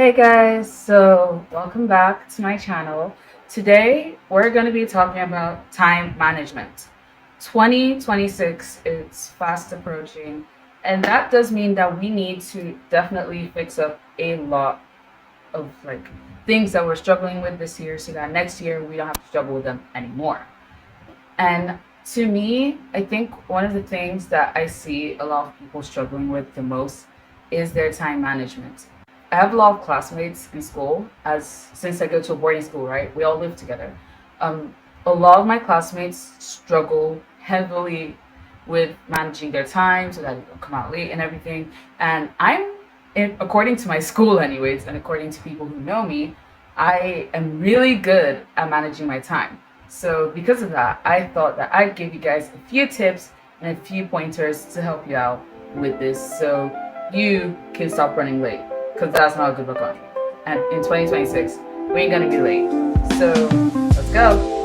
Hey guys, so welcome back to my channel. Today we're going to be talking about time management. 2026 is fast approaching, and that does mean that we need to definitely fix up a lot of things that we're struggling with this year so that next year we don't have to struggle with them anymore. And to me, I think one of the things that I see a lot of people struggling with the most is their time management. I have a lot of classmates in school, as since I go to a boarding school, right? We all live together. A lot of my classmates struggle heavily with managing their time so that they don't come out late and everything. And according to my school, anyways, and according to people who know me, I am really good at managing my time. So because of that, I thought that I'd give you guys a few tips and a few pointers to help you out with this so you can stop running late, because that's not a good look on you. And in 2026, we ain't gonna be late. So let's go.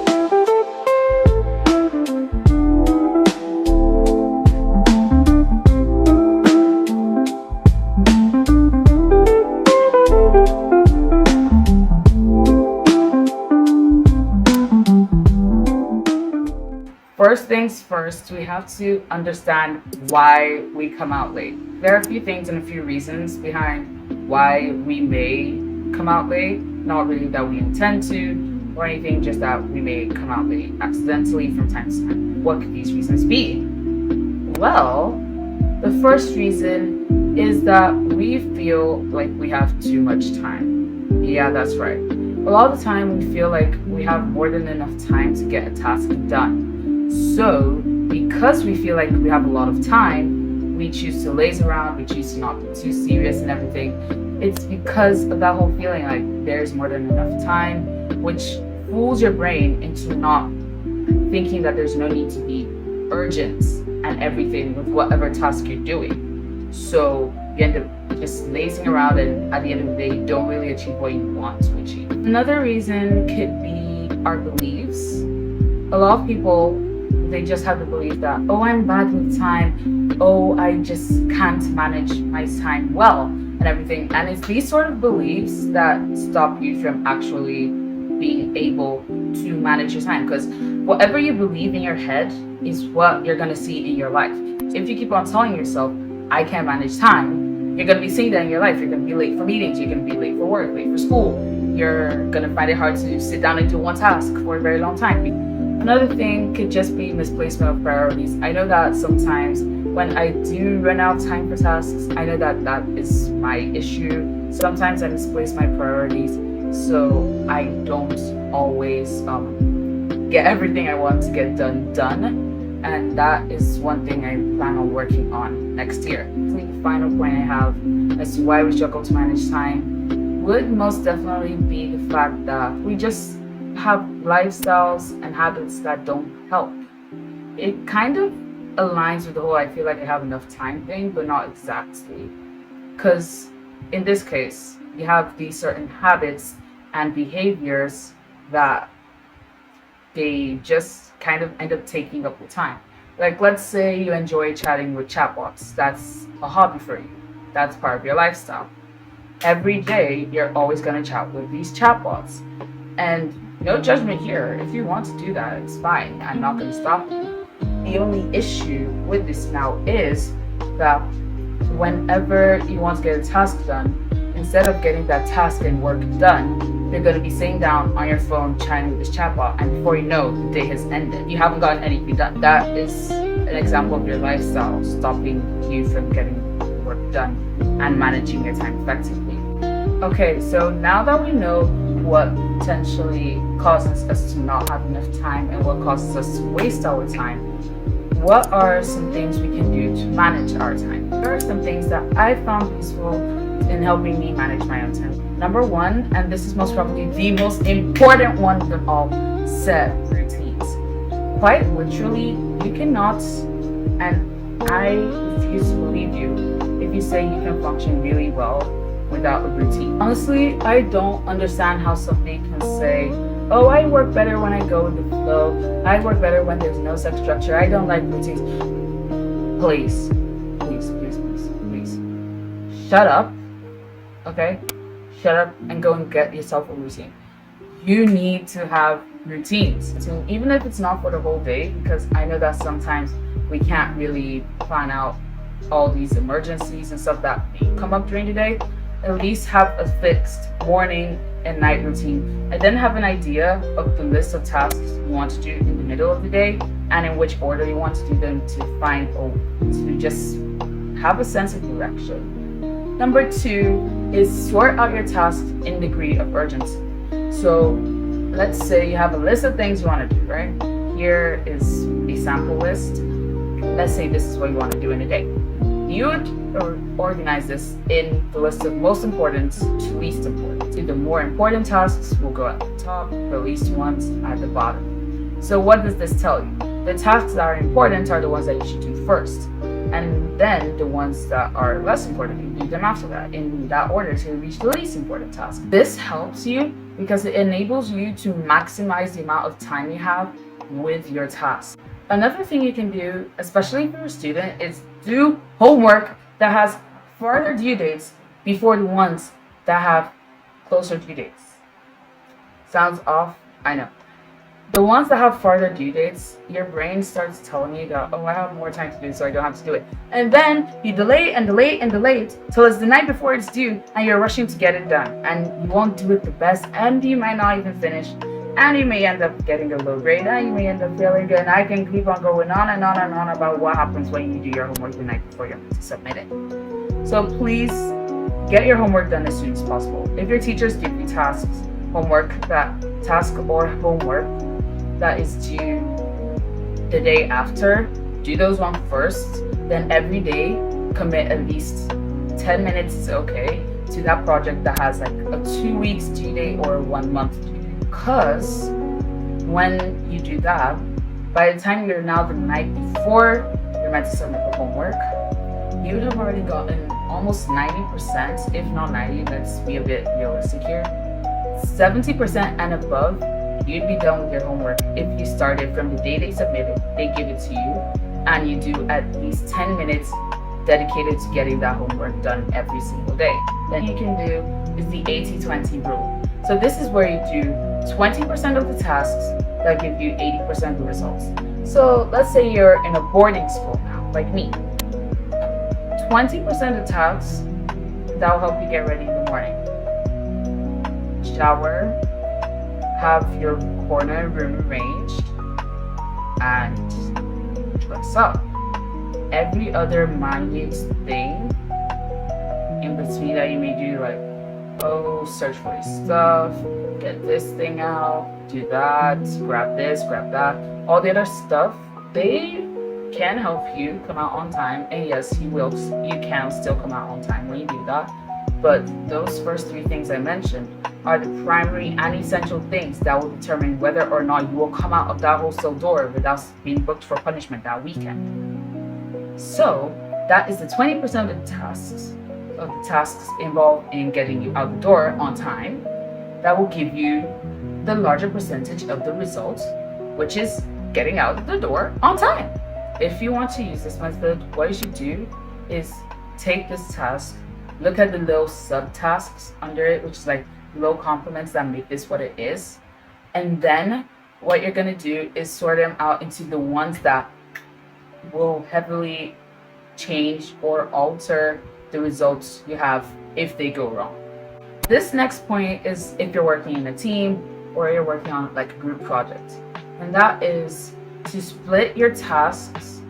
First things first, we have to understand why we come out late. There are a few things and a few reasons behind why we may come out late. Not really that we intend to or anything, just that we may come out late accidentally from time to time. What could these reasons be? Well, the first reason is that we feel like we have too much time. Yeah, that's right. A lot of the time we feel like we have more than enough time to get a task done. So, because we feel like we have a lot of time, we choose to laze around, we choose to not be too serious and everything. It's because of that whole feeling like there's more than enough time, which fools your brain into not thinking that there's no need to be urgent and everything with whatever task you're doing. So, you end up just lazing around, and at the end of the day, you don't really achieve what you want to achieve. Another reason could be our beliefs. A lot of people, they just have the belief that, oh, I'm bad with time, oh, I just can't manage my time well and everything. And it's these sort of beliefs that stop you from actually being able to manage your time, because whatever you believe in your head is what you're going to see in your life. If you keep on telling yourself, I can't manage time, you're going to be seeing that in your life. You're going to be late for meetings, you're going to be late for work, late for school. You're going to find it hard to sit down and do one task for a very long time. Another thing could just be misplacement of priorities. I know that sometimes when I do run out of time for tasks, I know that that is my issue. Sometimes I misplace my priorities, so I don't always get everything I want to get done. And that is one thing I plan on working on next year. The final point I have as to why we struggle to manage time would most definitely be the fact that we just have lifestyles and habits that don't help. It kind of aligns with the whole I feel like I have enough time thing, but not exactly. Because in this case, you have these certain habits and behaviors that they just kind of end up taking up your time. Like, let's say you enjoy chatting with chatbots. That's a hobby for you. That's part of your lifestyle. Every day, you're always going to chat with these chatbots. And no judgment here. If you want to do that, it's fine. I'm not going to stop you. The only issue with this now is that whenever you want to get a task done, instead of getting that task and work done, you're going to be sitting down on your phone chatting with this chatbot, and before you know, the day has ended. You haven't gotten anything done. That is an example of your lifestyle stopping you from getting work done and managing your time effectively. Okay, so now that we know what potentially causes us to not have enough time and what causes us to waste our time, what are some things we can do to manage our time? There are some things that I found useful in helping me manage my own time. Number one, and this is most probably the most important one of them all, set routines. Quite literally, you cannot, and I refuse to believe you if you say you can function really well without a routine. Honestly, I don't understand how somebody can say, oh, I work better when I go with the flow. I work better when there's no set structure. I don't like routines. Please, please, please, please, please. Shut up, okay? shut up and go and get yourself a routine. You need to have routines. So even if it's not for the whole day, because I know that sometimes we can't really plan out all these emergencies and stuff that come up during the day, at least have a fixed morning and night routine, and then have an idea of the list of tasks you want to do in the middle of the day and in which order you want to do them to just have a sense of direction. Number 2 is sort out your tasks in degree of urgency. So let's say you have a list of things you want to do, right? Here is a sample list. Let's say this is what you want to do in a day. You would organize this in the list of most important to least important. So the more important tasks will go at the top, the least ones at the bottom. So what does this tell you? The tasks that are important are the ones that you should do first. And then the ones that are less important, you do them after that, in that order to reach the least important task. This helps you because it enables you to maximize the amount of time you have with your task. Another thing you can do, especially if you're a student, is do homework that has farther due dates before the ones that have closer due dates. Sounds off? I know. The ones that have farther due dates, your brain starts telling you that, oh, I have more time to do, so I don't have to do it. And then you delay and delay and delay it till it's the night before it's due and you're rushing to get it done. And you won't do it the best, and you might not even finish. And you may end up getting a low grade, and you may end up failing good. And I can keep on going on and on and on about what happens when you do your homework the night before you're to submit it. So please get your homework done as soon as possible. If your teachers give you task or homework that is due the day after, do those one first. Then every day commit at least 10 minutes is okay to that project that has like a 2 weeks due date or a 1 month due date. Because when you do that, by the time you're now the night before you're meant to submit the homework, you would have already gotten almost 90%, if not 90, let's be a bit realistic here, 70% and above. You'd be done with your homework if you started from the day they submitted, they give it to you, and you do at least 10 minutes dedicated to getting that homework done every single day. Then you can do is the 80-20 rule. So this is where you do 20% of the tasks that give you 80% of the results. So let's say you're in a boarding school now, like me. 20% of the tasks that will help you get ready in the morning. Shower, have your corner room arranged, and dress up. Every other minute thing in between that you may do, like, oh, search for your stuff, get this thing out, do that, grab this, grab that. All the other stuff, they can help you come out on time. And yes, you can still come out on time when you do that. But those first 3 things I mentioned are the primary and essential things that will determine whether or not you will come out of that hostel door without being booked for punishment that weekend. So that is the 20% of the tasks involved in getting you out the door on time that will give you the larger percentage of the results, which is getting out the door on time. If you want to use this method, what you should do is take this task, look at the little subtasks under it, which is like little complements that make this what it is. And then what you're going to do is sort them out into the ones that will heavily change or alter the results you have if they go wrong. This next point is if you're working in a team or you're working on like a group project. And that is to split your tasks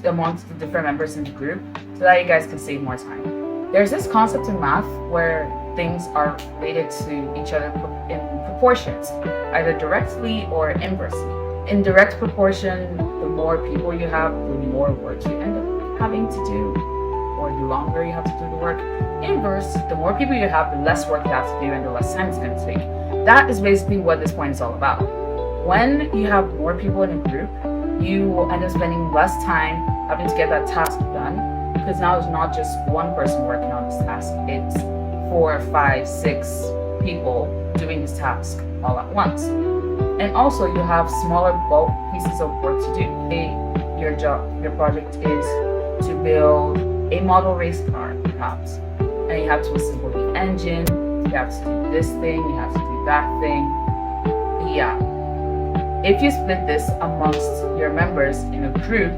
amongst the different members in the group so that you guys can save more time. There's this concept in math where things are related to each other in proportions, either directly or inversely. In direct proportion, the more people you have, the more work you end up having to do, or the longer you have to do the work. Inverse, the more people you have, the less work you have to do and the less time it's going to take. That is basically what this point is all about. When you have more people in a group, you will end up spending less time having to get that task done, because now it's not just one person working on this task, it's 4, 5, 6 people doing this task all at once. And also you have smaller bulk pieces of work to do. Your project is to build a model race car, perhaps, and you have to assemble the engine, You have to do this thing, you have to do that thing. Yeah. If you split this amongst your members in a group,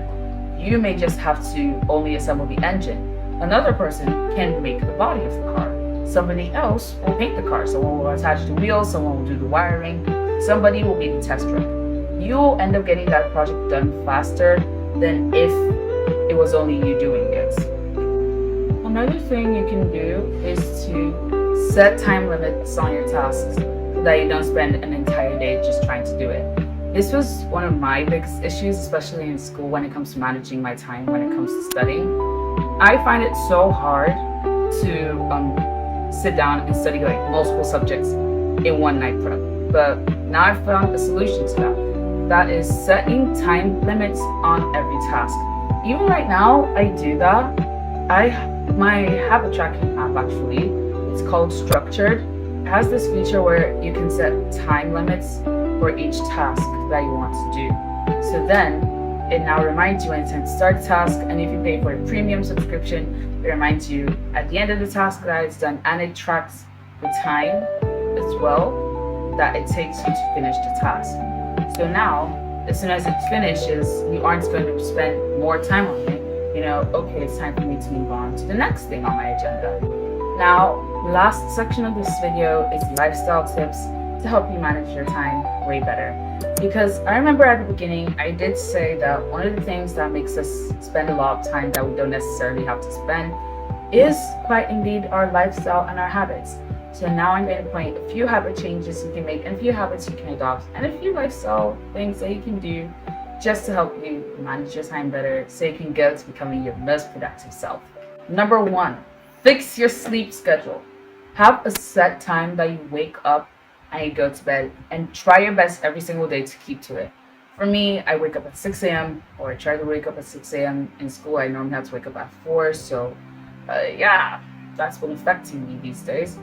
you may just have to only assemble the engine. Another person can make the body of the car. Somebody else will paint the car. Someone will attach the wheels, someone will do the wiring, somebody will be the test truck. You'll end up getting that project done faster than if it was only you doing it. Another thing you can do is to set time limits on your tasks so that you don't spend an entire day just trying to do it. This was one of my biggest issues, especially in school when it comes to managing my time, when it comes to studying. I find it so hard to sit down and study like multiple subjects in one night prep. But now I've found a solution to that. That is setting time limits on every task. Even right now, I do that. My habit tracking app actually, it's called Structured. It has this feature where you can set time limits for each task that you want to do. So then it now reminds you when it's time to start the task, and if you pay for a premium subscription, it reminds you at the end of the task that it's done, and it tracks the time as well that it takes you to finish the task. So now, as soon as it finishes, you aren't going to spend more time on it. You know, okay, it's time for me to move on to the next thing on my agenda. Now, last section of this video is lifestyle tips to help you manage your time way better. Because I remember at the beginning, I did say that one of the things that makes us spend a lot of time that we don't necessarily have to spend is quite indeed our lifestyle and our habits. So now I'm going to point a few habit changes you can make, and a few habits you can adopt, and a few lifestyle things that you can do just to help you manage your time better so you can go to becoming your most productive self. Number 1, fix your sleep schedule. Have a set time that you wake up and you go to bed, and try your best every single day to keep to it. For me, I wake up at 6 a.m. or I try to wake up at 6 a.m. In school, I normally have to wake up at 4, so yeah, that's been affecting me these days.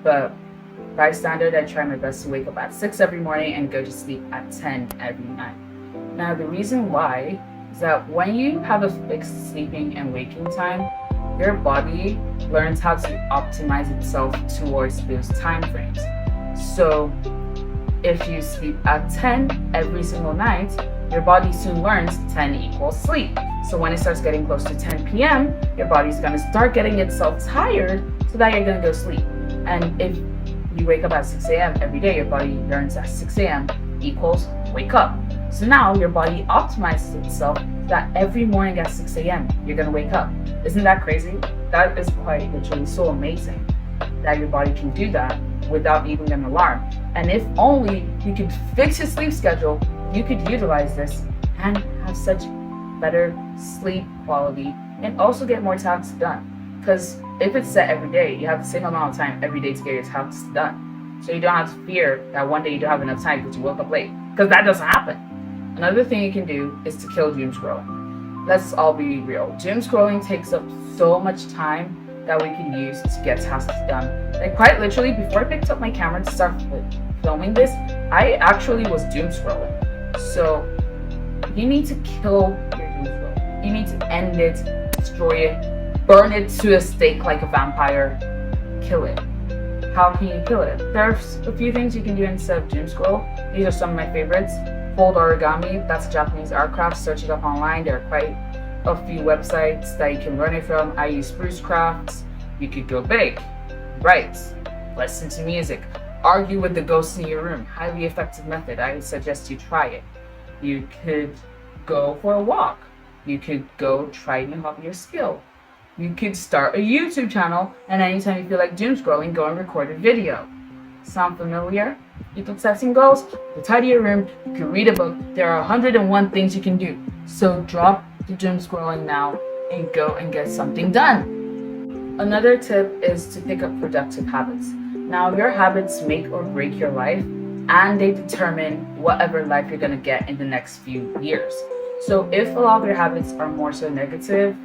But by standard, I try my best to wake up at 6 every morning and go to sleep at 10 every night. Now, the reason why is that when you have a fixed sleeping and waking time, your body learns how to optimize itself towards those time frames. So if you sleep at 10 every single night, your body soon learns 10 equals sleep. So when it starts getting close to 10 p.m., your body's going to start getting itself tired so that you're going to go sleep. And if you wake up at 6 a.m. every day, your body learns that 6 a.m. equals wake up. So now your body optimizes itself that every morning at 6 a.m. you're going to wake up. Isn't that crazy? That is quite literally so amazing that your body can do that without needing an alarm. And if only you could fix your sleep schedule, you could utilize this and have such better sleep quality and also get more tasks done. Because if it's set every day, you have the same amount of time every day to get your tasks done. So you don't have to fear that one day you don't have enough time because you woke up late. Because that doesn't happen. Another thing you can do is to kill doom scrolling. Let's all be real. Doom scrolling takes up so much time that we can use to get tasks done. Like quite literally, before I picked up my camera to start filming this, I actually was doom scrolling. So you need to kill your doom scroll. You need to end it, destroy it, burn it to a stake like a vampire, kill it. How can you kill it? There's a few things you can do instead of doom scroll. These are some of my favorites. Fold origami, that's Japanese art craft. Search it up online. There are quite a few websites that you can learn it from. I use Spruce Crafts. You could go bake, write, listen to music, argue with the ghosts in your room. Highly effective method. I would suggest you try it. You could go for a walk. You could go try new hobby or skill. You could start a YouTube channel, and anytime you feel like doom scrolling, go and record a video. Sound familiar? You can set some goals, you tidy your room, you can read a book. There are 101 things you can do. So drop the doom scrolling now and go and get something done. Another tip is to pick up productive habits. Now, your habits make or break your life, and they determine whatever life you're going to get in the next few years. So if a lot of your habits are more so negative,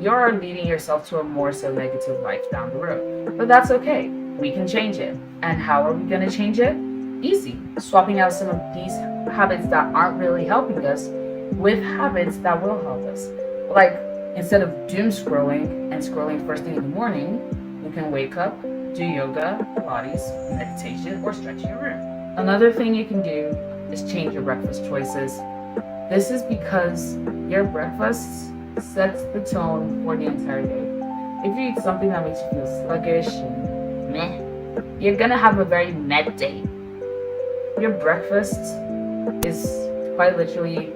you're leading yourself to a more so negative life down the road. But that's okay. We can change it. And how are we going to change it? Easy. Swapping out some of these habits that aren't really helping us with habits that will help us. Like, instead of doom scrolling and scrolling first thing in the morning, you can wake up, do yoga, Pilates, meditation, or stretch in your room. Another thing you can do is change your breakfast choices. This is because your breakfast sets the tone for the entire day. If you eat something that makes you feel sluggish and meh, you're gonna have a very meh day. Your breakfast is quite literally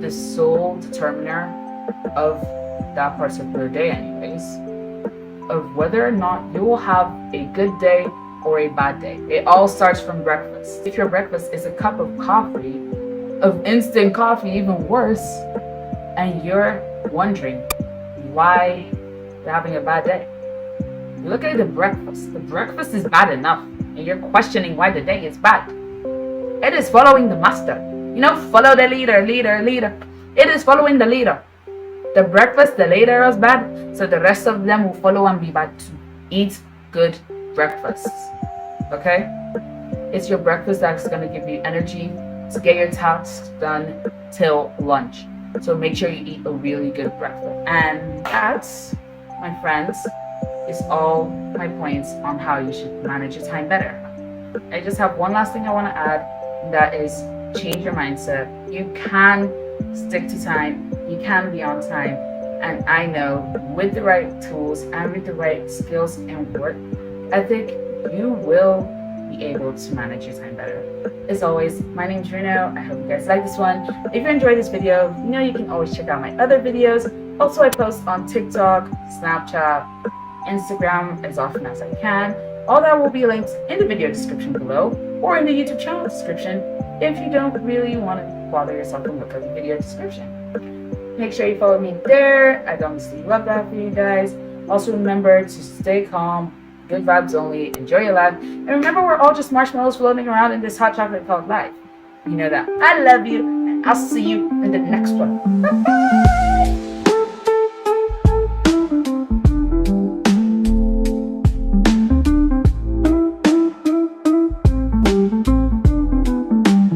the sole determiner of that particular day anyways, of whether or not you will have a good day or a bad day. It all starts from breakfast. If your breakfast is a cup of coffee, of instant coffee, even worse, and you're wondering why you're having a bad day, look at the breakfast. The breakfast is bad enough, and you're questioning why the day is bad. It is following the master. You know, follow the leader. It is following the leader. The breakfast, the leader is bad, so the rest of them will follow and be bad too. Eat good breakfasts, okay? It's your breakfast that's gonna give you energy to get your tasks done till lunch. So make sure you eat a really good breakfast. And that, my friends, is all my points on how you should manage your time better. I just have one last thing I want to add, and that is change your mindset. You can stick to time, you can be on time, and I know with the right tools and with the right skills and work ethic, you will be able to manage your time better. As always, my name is Reno. I hope you guys like this one. If you enjoyed this video, you know you can always check out my other videos. Also, I post on TikTok, Snapchat, Instagram as often as I can. All that will be linked in the video description below or in the YouTube channel description if you don't really want to bother yourself and look at the video description. Make sure you follow me there. I honestly love that for you guys. Also remember to stay calm, good vibes only, enjoy your life, and remember we're all just marshmallows floating around in this hot chocolate called life. You know that. I love you, and I'll see you in the next one. Bye-bye.